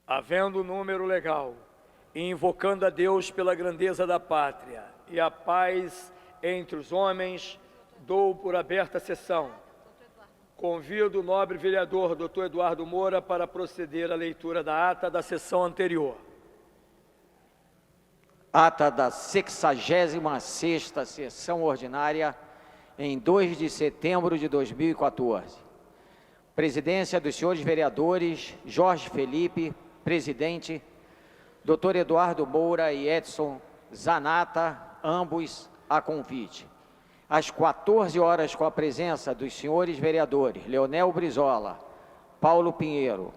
Havendo número legal, e invocando a Deus pela grandeza da pátria e a paz entre os homens, dou por aberta a sessão. Convido o nobre vereador Dr. Eduardo Moura para proceder à leitura da ata da sessão anterior. Ata da 66ª sessão ordinária, em 2 de setembro de 2014. Presidência dos senhores vereadores Jorge Felipe, presidente, Dr. Eduardo Moura e Edson Zanata, ambos a convite. Às 14 horas, com a presença dos senhores vereadores Leonel Brizola, Paulo Pinheiro,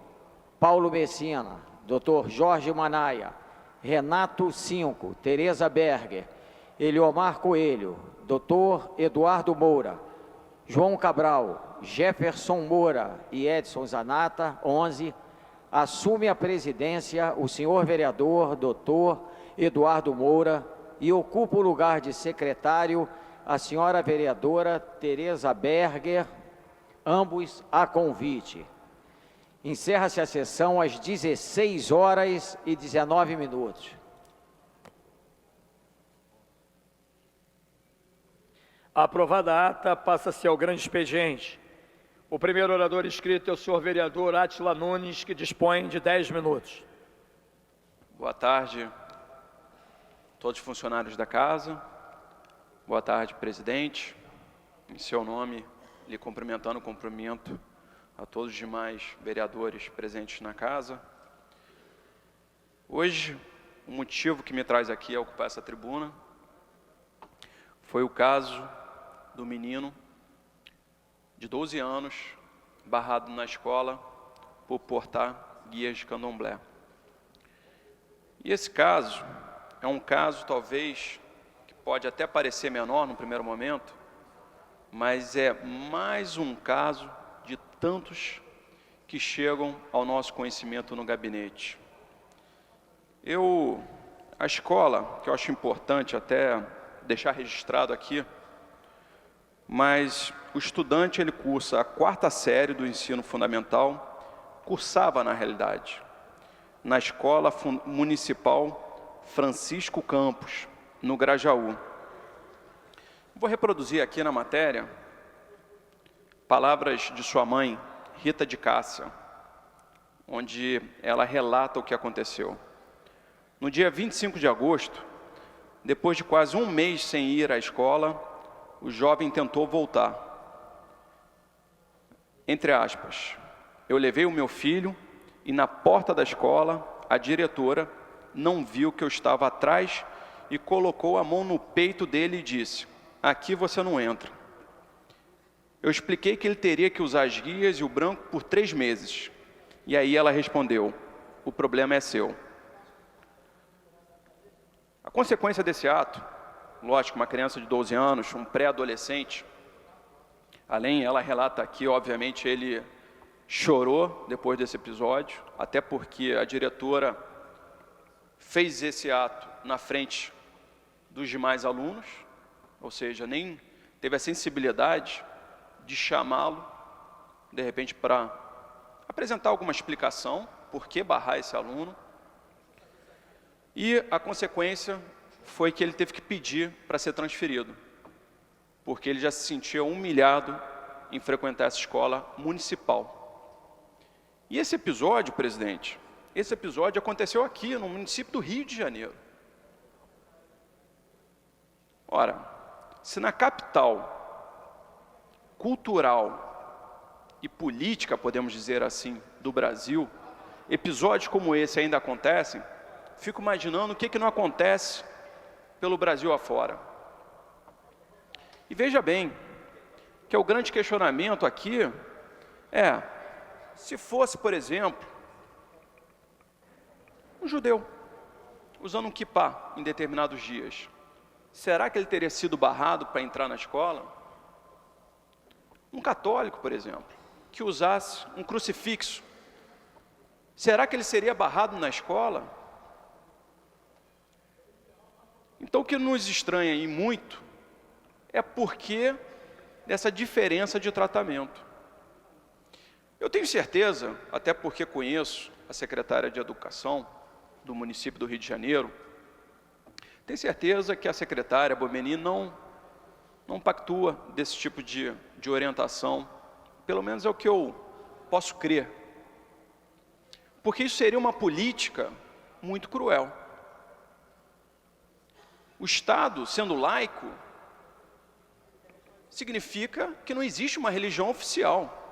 Paulo Messina, Dr. Jorge Manaia, Renato Cinco, Tereza Berger, Eliomar Coelho, Dr. Eduardo Moura, João Cabral, Jefferson Moura e Edson Zanata, 11, assume a presidência o senhor vereador Dr. Eduardo Moura e ocupa o lugar de secretário a senhora vereadora Tereza Berger, ambos a convite. Encerra-se a sessão às 16h19. Aprovada a ata, passa-se ao grande expediente. O primeiro orador inscrito é o senhor vereador Átila Nunes, que dispõe de 10 minutos. Boa tarde, todos os funcionários da casa. Boa tarde, presidente. Em seu nome, lhe cumprimentando, cumprimento a todos os demais vereadores presentes na casa. Hoje, o motivo que me traz aqui a ocupar essa tribuna foi o caso do menino de 12 anos, barrado na escola por portar guias de candomblé. E esse caso é um caso, talvez, que pode até parecer menor no primeiro momento, mas é mais um caso de tantos que chegam ao nosso conhecimento no gabinete. A escola, que eu acho importante até deixar registrado aqui, mas o estudante, ele cursa a 4ª série do ensino fundamental, cursava na realidade, na Escola Municipal Francisco Campos, no Grajaú. Vou reproduzir aqui na matéria palavras de sua mãe, Rita de Cássia, onde ela relata o que aconteceu. No dia 25 de agosto, depois de quase um mês sem ir à escola, o jovem tentou voltar. Entre aspas, eu levei o meu filho e na porta da escola, a diretora não viu que eu estava atrás e colocou a mão no peito dele e disse: aqui você não entra. Eu expliquei que ele teria que usar as guias e o branco por 3 meses. E aí ela respondeu: o problema é seu. A consequência desse ato, lógico, uma criança de 12 anos, um pré-adolescente, ela relata aqui, obviamente, ele chorou depois desse episódio, até porque a diretora fez esse ato na frente dos demais alunos, ou seja, nem teve a sensibilidade de chamá-lo, de repente, para apresentar alguma explicação, por que barrar esse aluno. E a consequência foi que ele teve que pedir para ser transferido, porque ele já se sentia humilhado em frequentar essa escola municipal. E esse episódio, presidente, esse episódio aconteceu aqui, no município do Rio de Janeiro. Ora, se na capital cultural e política, podemos dizer assim, do Brasil, episódios como esse ainda acontecem, fico imaginando o que não acontece pelo Brasil afora. E veja bem, que é o grande questionamento aqui é, se fosse, por exemplo, um judeu usando um kippá em determinados dias, será que ele teria sido barrado para entrar na escola? Um católico, por exemplo, que usasse um crucifixo, será que ele seria barrado na escola? Então, o que nos estranha e muito é porque dessa diferença de tratamento. Eu tenho certeza, até porque conheço a secretária de Educação do município do Rio de Janeiro, tenho certeza que a secretária Bomeni não pactua desse tipo de orientação, pelo menos é o que eu posso crer, porque isso seria uma política muito cruel. O Estado, sendo laico, significa que não existe uma religião oficial.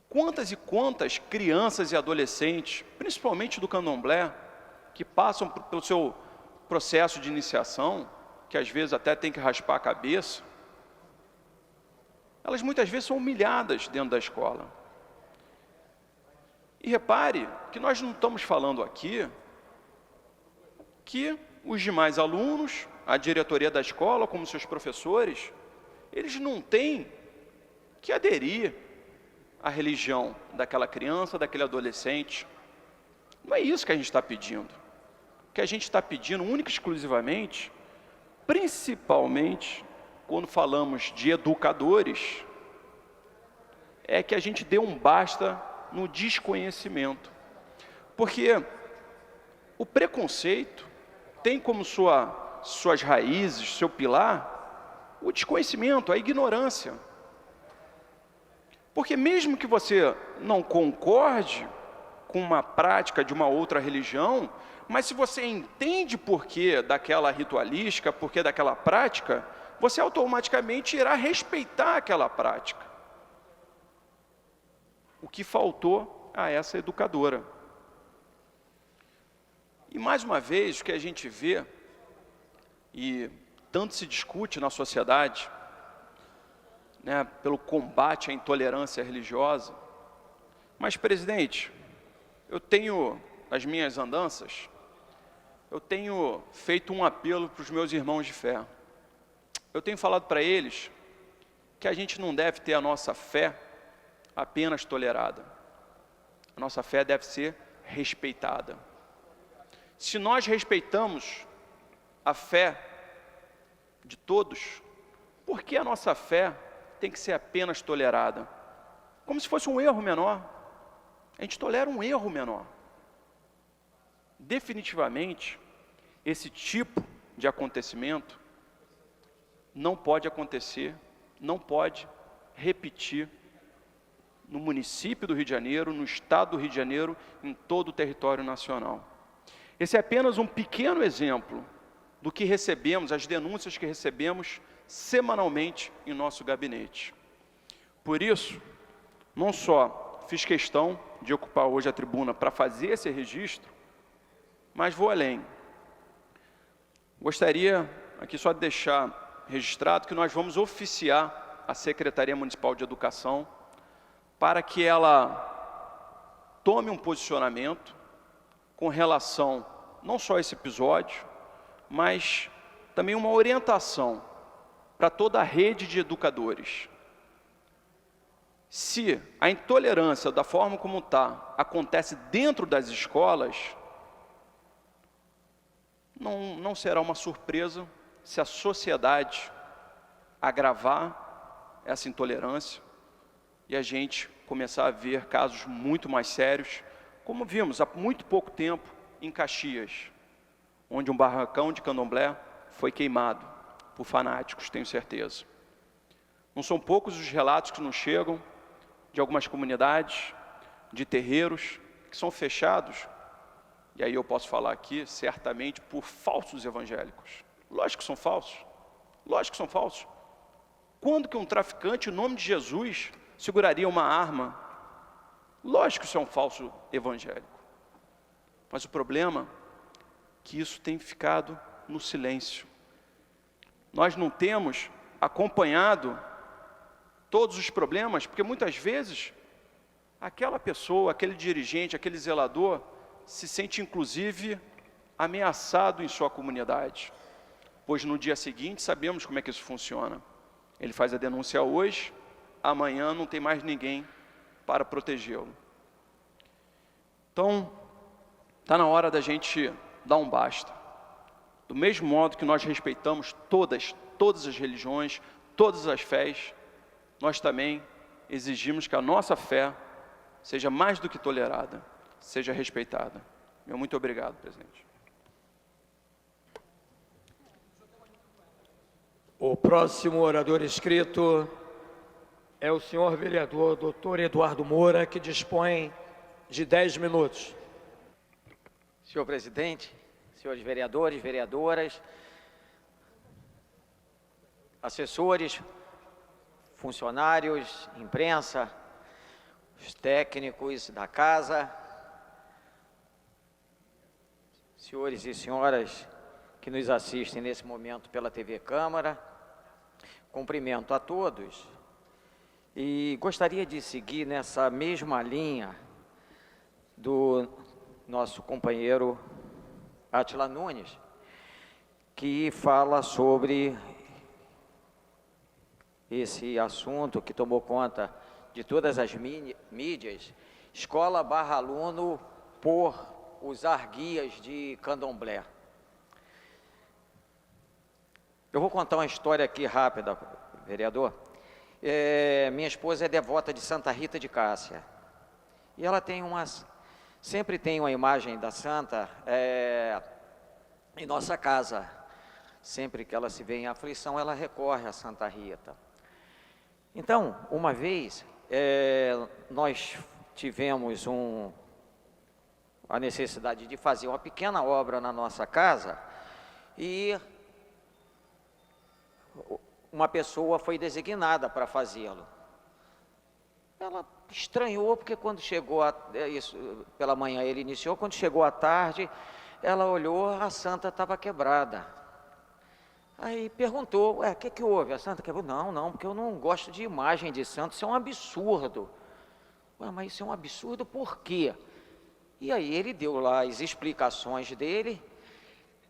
Quantas e quantas crianças e adolescentes, principalmente do candomblé, que passam pelo seu processo de iniciação, que às vezes até tem que raspar a cabeça, elas muitas vezes são humilhadas dentro da escola. E repare que nós não estamos falando aqui que os demais alunos, a diretoria da escola, como seus professores, eles não têm que aderir à religião daquela criança, daquele adolescente. Não é isso que a gente está pedindo. O que a gente está pedindo, única e exclusivamente, principalmente quando falamos de educadores, é que a gente dê um basta no desconhecimento. Porque o preconceito tem como suas raízes, seu pilar, o desconhecimento, a ignorância. Porque mesmo que você não concorde com uma prática de uma outra religião, mas se você entende porquê daquela ritualística, porquê daquela prática, você automaticamente irá respeitar aquela prática. O que faltou a essa educadora. E mais uma vez, o que a gente vê, e tanto se discute na sociedade, né, pelo combate à intolerância religiosa. Mas, presidente, eu tenho, nas minhas andanças, eu tenho feito um apelo para os meus irmãos de fé. Eu tenho falado para eles que a gente não deve ter a nossa fé apenas tolerada. A nossa fé deve ser respeitada. Se nós respeitamos a fé de todos, por que a nossa fé tem que ser apenas tolerada? Como se fosse um erro menor. A gente tolera um erro menor. Definitivamente, esse tipo de acontecimento não pode acontecer, não pode repetir no município do Rio de Janeiro, no estado do Rio de Janeiro, em todo o território nacional. Esse é apenas um pequeno exemplo do que recebemos, as denúncias que recebemos semanalmente em nosso gabinete. Por isso, não só fiz questão de ocupar hoje a tribuna para fazer esse registro, mas vou além. Gostaria aqui só de deixar registrado que nós vamos oficiar a Secretaria Municipal de Educação para que ela tome um posicionamento com relação não só a esse episódio, mas também uma orientação para toda a rede de educadores. Se a intolerância, da forma como está, acontece dentro das escolas, não será uma surpresa se a sociedade agravar essa intolerância e a gente começar a ver casos muito mais sérios, como vimos há muito pouco tempo em Caxias, onde um barracão de candomblé foi queimado por fanáticos, tenho certeza. Não são poucos os relatos que nos chegam de algumas comunidades, de terreiros, que são fechados, e aí eu posso falar aqui, certamente, por falsos evangélicos. Lógico que são falsos. Lógico que são falsos. Quando que um traficante, em nome de Jesus, seguraria uma arma? Lógico que isso é um falso evangélico. Mas o problema é que isso tem ficado no silêncio. Nós não temos acompanhado todos os problemas, porque muitas vezes aquela pessoa, aquele dirigente, aquele zelador, se sente inclusive ameaçado em sua comunidade. Pois no dia seguinte sabemos como é que isso funciona. Ele faz a denúncia hoje, amanhã não tem mais ninguém para protegê-lo. Então, está na hora da gente dar um basta. Do mesmo modo que nós respeitamos todas as religiões, todas as fés, nós também exigimos que a nossa fé seja mais do que tolerada, seja respeitada. Meu muito obrigado, presidente. O próximo orador inscrito é o senhor vereador Dr. Eduardo Moura, que dispõe de 10 minutos. Senhor presidente, senhores vereadores, vereadoras, assessores, funcionários, imprensa, os técnicos da casa, senhores e senhoras que nos assistem nesse momento pela TV Câmara, cumprimento a todos e gostaria de seguir nessa mesma linha do nosso companheiro Átila Nunes, que fala sobre esse assunto que tomou conta de todas as mídias, escola/aluno por usar guias de candomblé. Eu vou contar uma história aqui rápida, vereador. Minha esposa é devota de Santa Rita de Cássia. E ela tem sempre tem uma imagem da santa em nossa casa. Sempre que ela se vê em aflição, ela recorre a Santa Rita. Então, uma vez, nós tivemos a necessidade de fazer uma pequena obra na nossa casa e uma pessoa foi designada para fazê-lo. Ela estranhou, porque quando chegou, pela manhã ele iniciou, quando chegou à tarde, ela olhou, a santa estava quebrada. Aí perguntou, o que houve? A santa quebrou? Não, porque eu não gosto de imagem de santo, isso é um absurdo. Mas isso é um absurdo por quê? E aí ele deu lá as explicações dele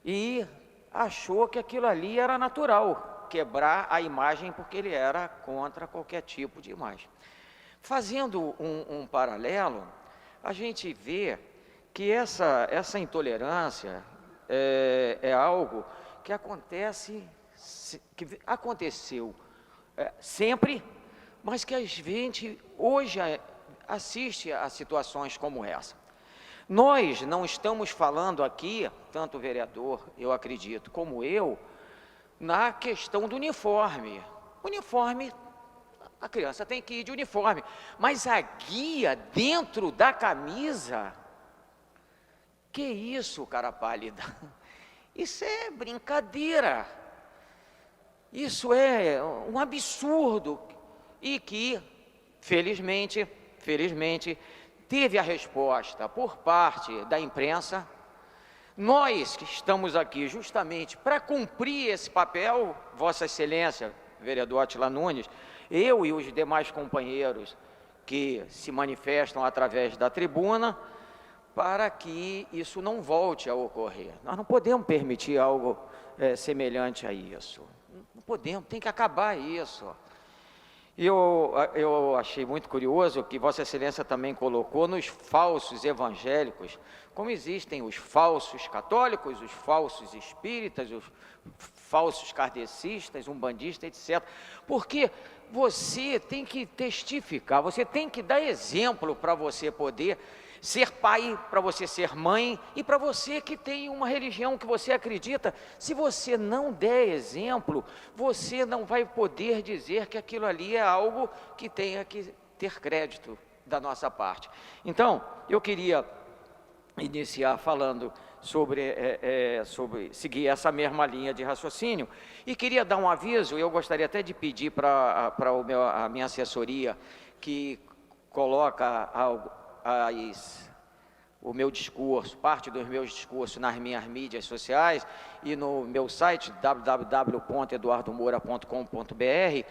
e achou que aquilo ali era natural, quebrar a imagem porque ele era contra qualquer tipo de imagem. Fazendo um paralelo, a gente vê que essa intolerância é algo que aconteceu sempre, mas que a gente hoje assiste a situações como essa. Nós não estamos falando aqui, tanto o vereador, eu acredito, como eu, na questão do uniforme. Uniforme, a criança tem que ir de uniforme, mas a guia dentro da camisa, que isso, cara pálida? Isso é brincadeira, isso é um absurdo e que, felizmente, teve a resposta por parte da imprensa. Nós que estamos aqui justamente para cumprir esse papel, Vossa Excelência, vereador Átila Nunes, eu e os demais companheiros que se manifestam através da tribuna, para que isso não volte a ocorrer. Nós não podemos permitir algo semelhante a isso. Não podemos, tem que acabar isso. Eu achei muito curioso que Vossa Excelência também colocou nos falsos evangélicos, como existem os falsos católicos, os falsos espíritas, os falsos kardecistas, umbandistas, etc. Porque você tem que testificar, você tem que dar exemplo para você poder ser pai, para você ser mãe e para você que tem uma religião que você acredita. Se você não der exemplo, você não vai poder dizer que aquilo ali é algo que tenha que ter crédito da nossa parte. Então, eu queria iniciar falando sobre seguir essa mesma linha de raciocínio e queria dar um aviso. Eu gostaria até de pedir para a minha assessoria que coloca o meu discurso, parte dos meus discursos nas minhas mídias sociais e no meu site www.eduardomoura.com.br,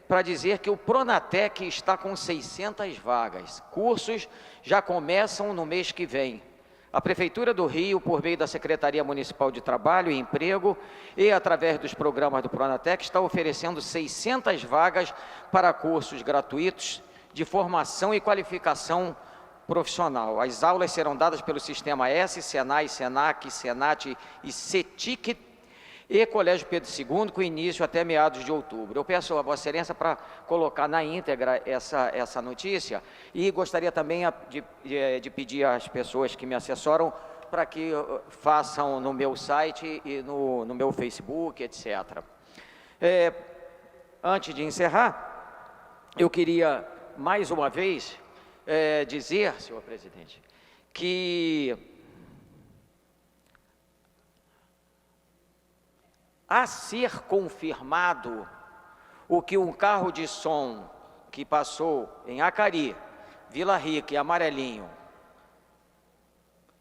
para dizer que o Pronatec está com 600 vagas. Cursos já começam no mês que vem. A Prefeitura do Rio, por meio da Secretaria Municipal de Trabalho e Emprego e através dos programas do Pronatec, está oferecendo 600 vagas para cursos gratuitos de formação e qualificação profissional. As aulas serão dadas pelo Sistema S, Senai, Senac, Senat e CETIC, e Colégio Pedro II, com início até meados de outubro. Eu peço a Vossa Excelência para colocar na íntegra essa notícia, e gostaria também de pedir às pessoas que me assessoram para que façam no meu site e no meu Facebook, etc. Antes de encerrar, eu queria mais uma vez dizer, senhor presidente, que a ser confirmado o que um carro de som que passou em Acari, Vila Rica e Amarelinho,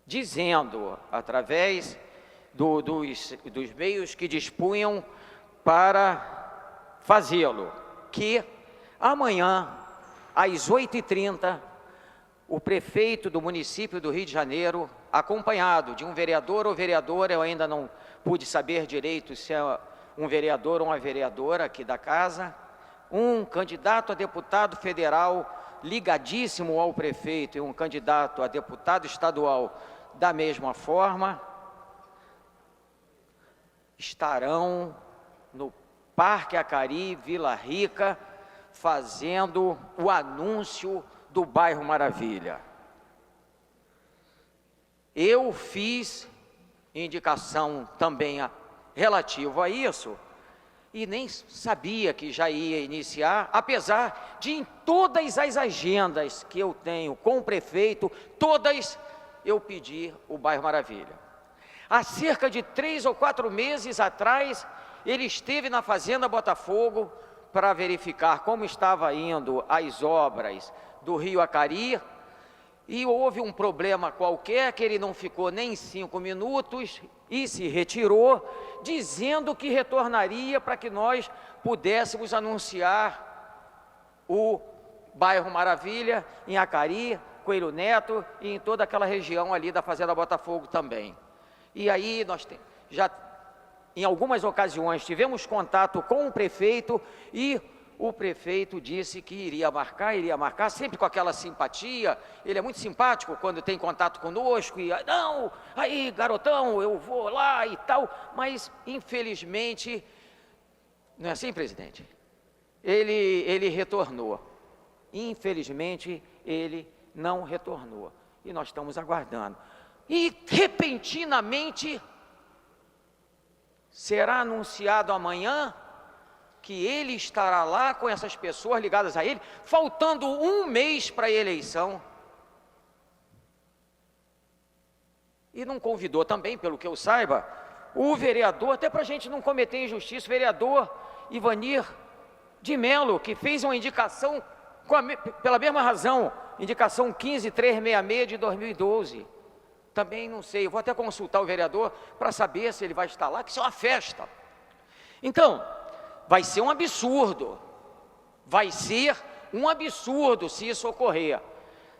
dizendo, através dos meios que dispunham para fazê-lo, que amanhã, às 8h30, o prefeito do município do Rio de Janeiro, acompanhado de um vereador ou vereadora, eu ainda não pude saber direito se é um vereador ou uma vereadora aqui da casa, um candidato a deputado federal ligadíssimo ao prefeito e um candidato a deputado estadual da mesma forma, estarão no Parque Acari, Vila Rica, fazendo o anúncio do bairro Maravilha. Eu fiz indicação também relativo a isso, e nem sabia que já ia iniciar, apesar de em todas as agendas que eu tenho com o prefeito, todas eu pedi o bairro Maravilha. Há cerca de 3 ou 4 meses atrás, ele esteve na Fazenda Botafogo para verificar como estava indo as obras do Rio Acari, e houve um problema qualquer que ele não ficou nem 5 minutos e se retirou, dizendo que retornaria para que nós pudéssemos anunciar o bairro Maravilha em Acari, Coelho Neto e em toda aquela região ali da Fazenda Botafogo também. E aí nós já em algumas ocasiões tivemos contato com o prefeito, e o prefeito disse que iria marcar, sempre com aquela simpatia. Ele é muito simpático quando tem contato conosco, e não, aí garotão, eu vou lá e tal, mas infelizmente, não é assim, presidente? Ele retornou, infelizmente ele não retornou, e nós estamos aguardando, e repentinamente será anunciado amanhã que ele estará lá com essas pessoas ligadas a ele, faltando 1 mês para a eleição. E não convidou também, pelo que eu saiba, o vereador, até para a gente não cometer injustiça, o vereador Ivanir de Melo, que fez uma indicação pela mesma razão, indicação 15366 de 2012. Também não sei, eu vou até consultar o vereador para saber se ele vai estar lá, que isso é uma festa. Então, vai ser um absurdo se isso ocorrer.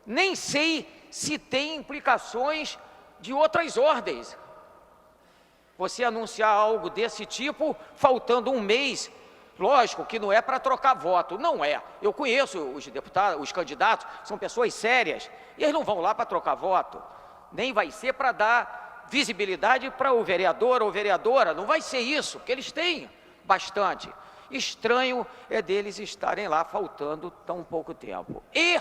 Nem sei se tem implicações de outras ordens. Você anunciar algo desse tipo, faltando 1 mês, lógico que não é para trocar voto, não é. Eu conheço os deputados, os candidatos, são pessoas sérias, e eles não vão lá para trocar voto. Nem vai ser para dar visibilidade para o vereador ou vereadora, não vai ser isso, porque eles têm bastante. Estranho é deles estarem lá faltando tão pouco tempo. E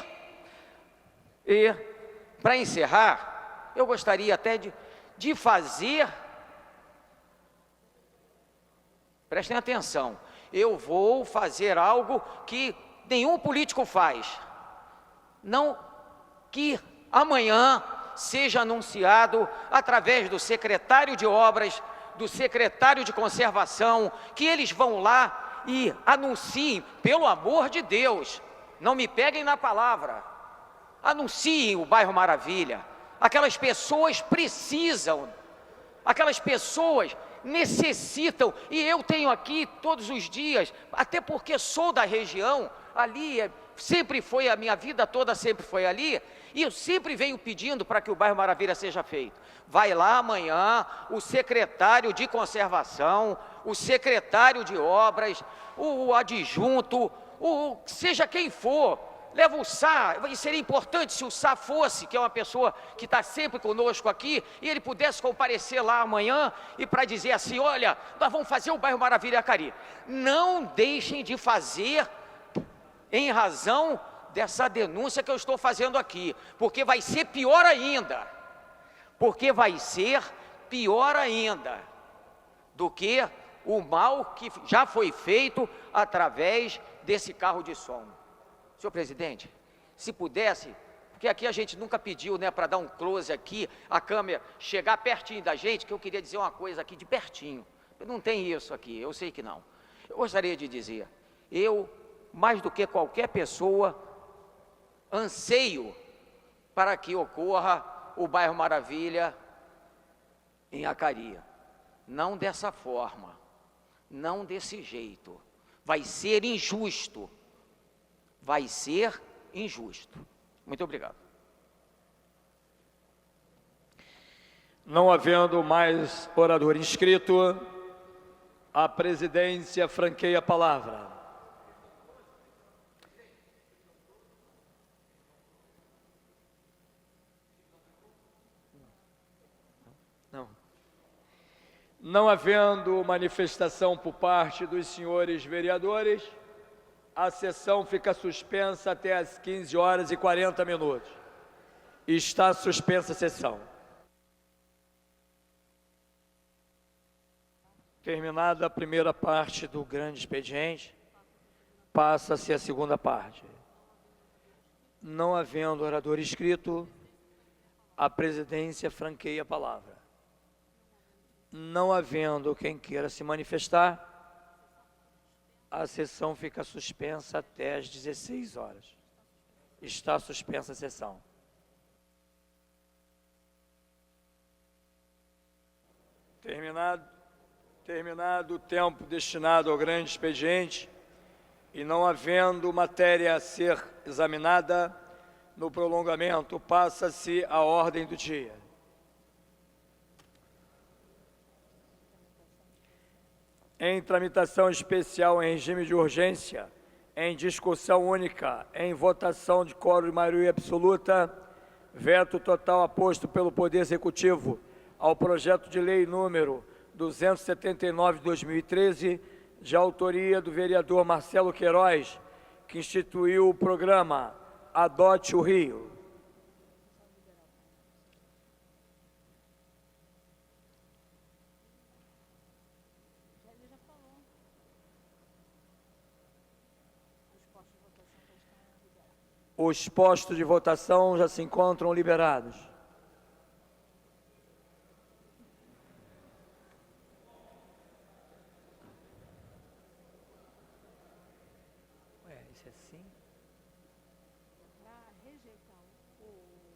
para encerrar, eu gostaria até de fazer, prestem atenção, eu vou fazer algo que nenhum político faz, não que amanhã seja anunciado através do secretário de obras, do secretário de conservação, que eles vão lá e anunciem, pelo amor de Deus, não me peguem na palavra, anunciem o bairro Maravilha. Aquelas pessoas precisam, aquelas pessoas necessitam, e eu tenho aqui todos os dias, até porque sou da região, ali sempre foi a minha vida toda, sempre foi ali, e eu sempre venho pedindo para que o bairro Maravilha seja feito. Vai lá amanhã o secretário de conservação, o secretário de obras, o adjunto, seja quem for, leva o Sá, e seria importante se o Sá fosse, que é uma pessoa que está sempre conosco aqui, e ele pudesse comparecer lá amanhã, e para dizer assim, olha, nós vamos fazer o bairro Maravilha Acari. Não deixem de fazer, em razão dessa denúncia que eu estou fazendo aqui, porque vai ser pior ainda, do que o mal que já foi feito através desse carro de som. Senhor presidente, se pudesse, porque aqui a gente nunca pediu, né, para dar um close aqui, a câmera chegar pertinho da gente, que eu queria dizer uma coisa aqui de pertinho. Não tem isso aqui, eu sei que não. Eu gostaria de dizer, eu, mais do que qualquer pessoa, anseio para que ocorra o bairro Maravilha em Acari. Não dessa forma, não desse jeito. Vai ser injusto. Muito obrigado. Não havendo mais orador inscrito, a presidência franqueia a palavra. Não havendo manifestação por parte dos senhores vereadores, a sessão fica suspensa até às 15h40. Está suspensa a sessão. Terminada a primeira parte do grande expediente, passa-se a segunda parte. Não havendo orador inscrito, a presidência franqueia a palavra. Não havendo quem queira se manifestar, a sessão fica suspensa até às 16h. Está suspensa a sessão. Terminado o tempo destinado ao grande expediente e não havendo matéria a ser examinada no prolongamento, passa-se a ordem do dia. Em tramitação especial em regime de urgência, em discussão única, em votação de quórum de maioria absoluta, veto total aposto pelo Poder Executivo ao projeto de lei número 279 de 2013, de autoria do vereador Marcelo Queiroz, que instituiu o programa Adote o Rio. Os postos de votação já se encontram liberados. Isso é assim? Para rejeitar o veto,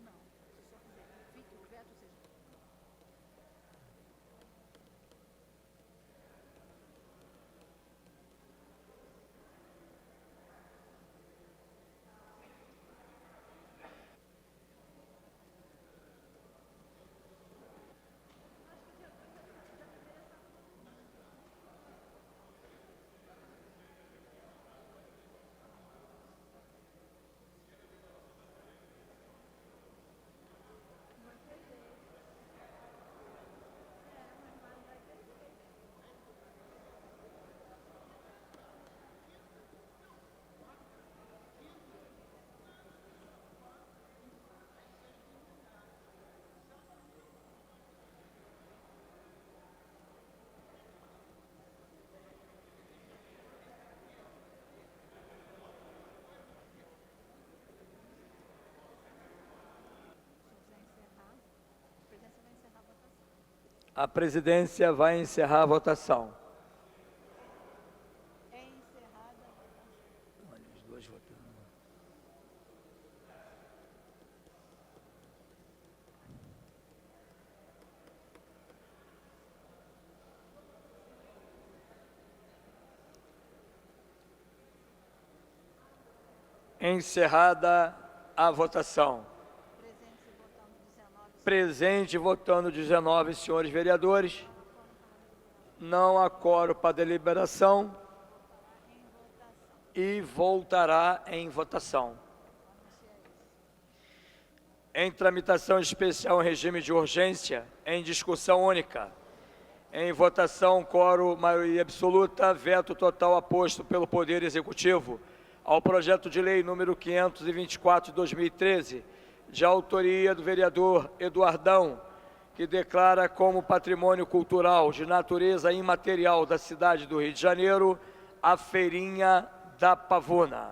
não. Se só quiser que o veto seja... A presidência vai encerrar a votação. É encerrada a votação. Olha, os dois votando. Encerrada a votação. Presente votando 19 senhores vereadores. Não há quórum para deliberação. e voltará em votação. Em tramitação especial em regime de urgência, em discussão única. Em votação, quórum, maioria absoluta, veto total aposto pelo Poder Executivo ao projeto de lei número 524 de 2013, de autoria do vereador Eduardão, que declara como patrimônio cultural de natureza imaterial da cidade do Rio de Janeiro a Feirinha da Pavuna.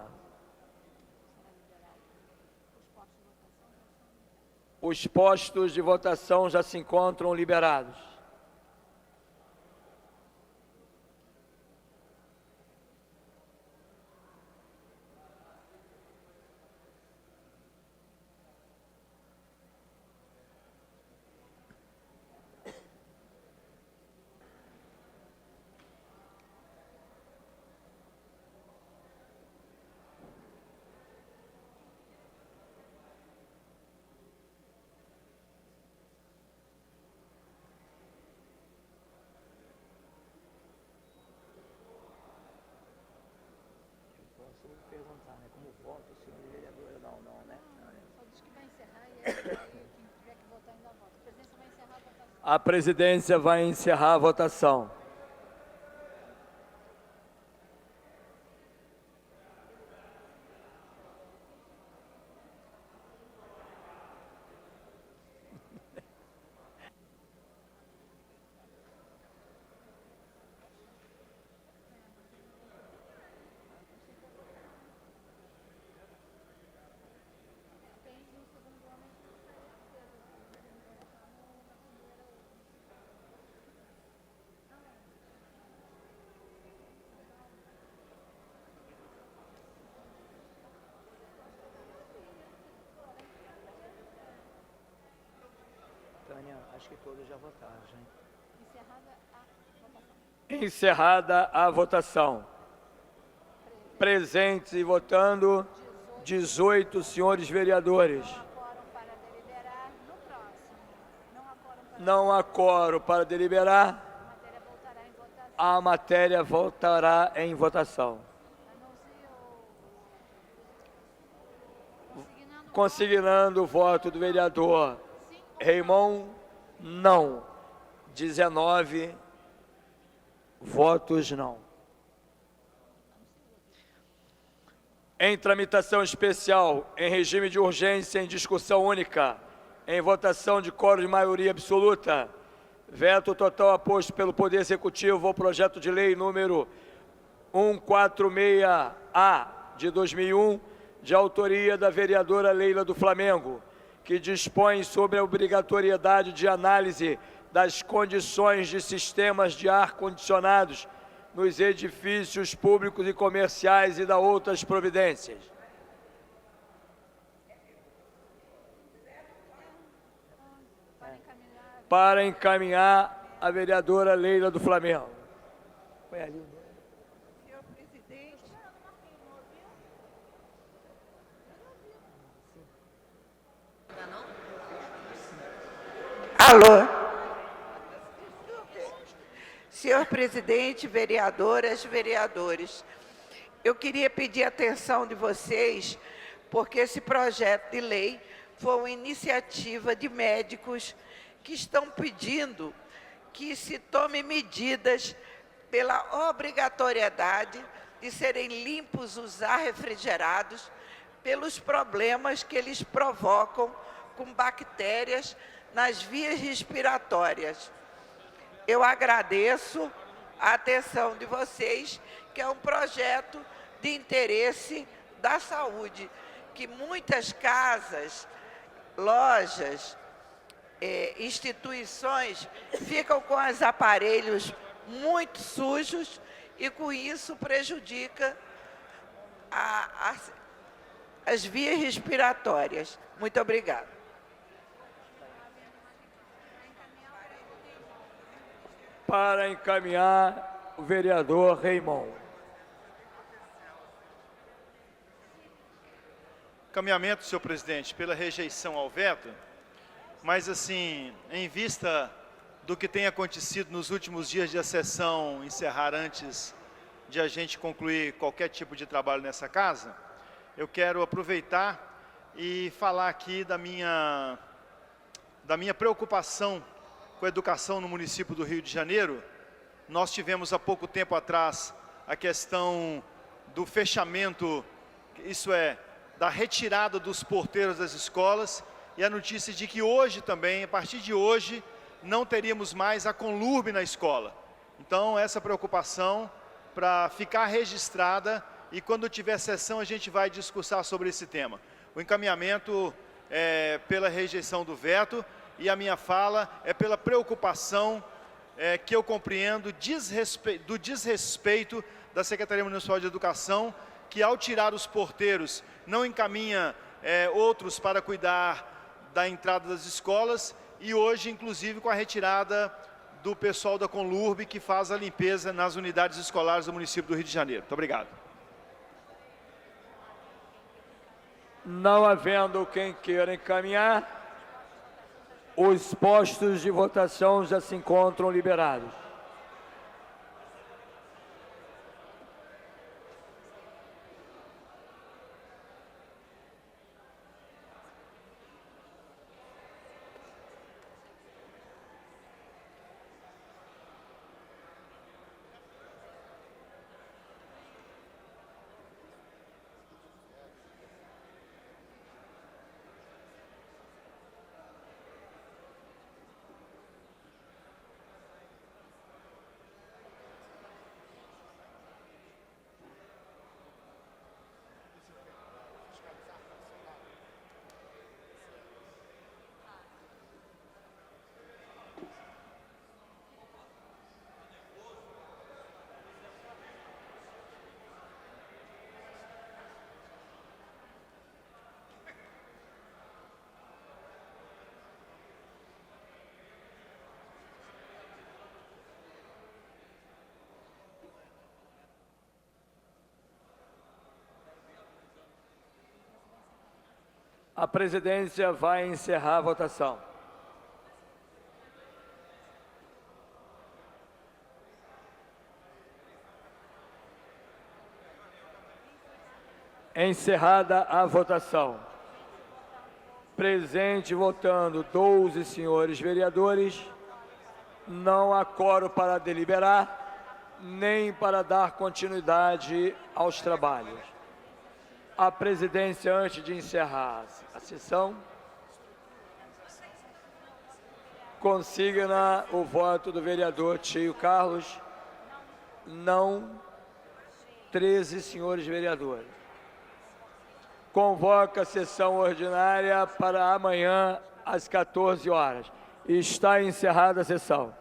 Os postos de votação já se encontram liberados. Perguntar, né? Como vota o senhor vereador? Não, né? Só diz que vai encerrar e aí quem tiver que votar ainda vota. A presidência vai encerrar a votação. A presidência vai encerrar a votação. Tânia, acho que todos já votaram, hein? Encerrada a votação. Encerrada a votação. Presentes e votando, 18 senhores vereadores. Não há quórum para deliberar no próximo. Não há quórum para Não há quórum para deliberar. a matéria voltará em votação. A matéria voltará em votação. Consignando o voto do vereador Raymond, não. 19 votos não. Em tramitação especial, em regime de urgência, em discussão única, em votação de quórum de maioria absoluta, veto total aposto pelo Poder Executivo ao projeto de lei número 146-A de 2001, de autoria da vereadora Leila do Flamengo, que dispõe sobre a obrigatoriedade de análise das condições de sistemas de ar-condicionados nos edifícios públicos e comerciais e da outras providências. Para encaminhar a vereadora Leila do Flamengo. Foi ali. Senhor presidente, alô. Senhor presidente, vereadoras, vereadores, eu queria pedir a atenção de vocês, porque esse projeto de lei foi uma iniciativa de médicos que estão pedindo que se tome medidas pela obrigatoriedade de serem limpos os ar refrigerados pelos problemas que eles provocam com bactérias nas vias respiratórias. Eu agradeço a atenção de vocês, que é um projeto de interesse da saúde, que muitas casas, lojas, instituições ficam com os aparelhos muito sujos e com isso prejudica as vias respiratórias. Muito obrigada. Para encaminhar o vereador Raymond. Encaminhamento, senhor presidente, pela rejeição ao veto, mas assim, em vista do que tem acontecido nos últimos dias de a sessão encerrar antes de a gente concluir qualquer tipo de trabalho nessa casa, eu quero aproveitar e falar aqui da minha preocupação com a educação no município do Rio de Janeiro. Nós tivemos há pouco tempo atrás a questão do fechamento, isso é, da retirada dos porteiros das escolas, e a notícia de que hoje também, a partir de hoje, não teríamos mais a Conlurb na escola. Então, essa preocupação para ficar registrada, e quando tiver sessão a gente vai discursar sobre esse tema. O encaminhamento é pela rejeição do veto, e a minha fala é pela preocupação que eu compreendo do desrespeito da Secretaria Municipal de Educação, que ao tirar os porteiros não encaminha outros para cuidar da entrada das escolas, e hoje inclusive com a retirada do pessoal da Conlurb, que faz a limpeza nas unidades escolares do município do Rio de Janeiro. Muito obrigado. Não havendo quem queira encaminhar, os postos de votação já se encontram liberados. A presidência vai encerrar a votação. Encerrada a votação. Presente votando 12 senhores vereadores, não há quórum para deliberar, nem para dar continuidade aos trabalhos. A presidência, antes de encerrar a sessão, consigna o voto do vereador Tio Carlos, não 13 senhores vereadores. Convoca a sessão ordinária para amanhã às 14 horas. Está encerrada a sessão.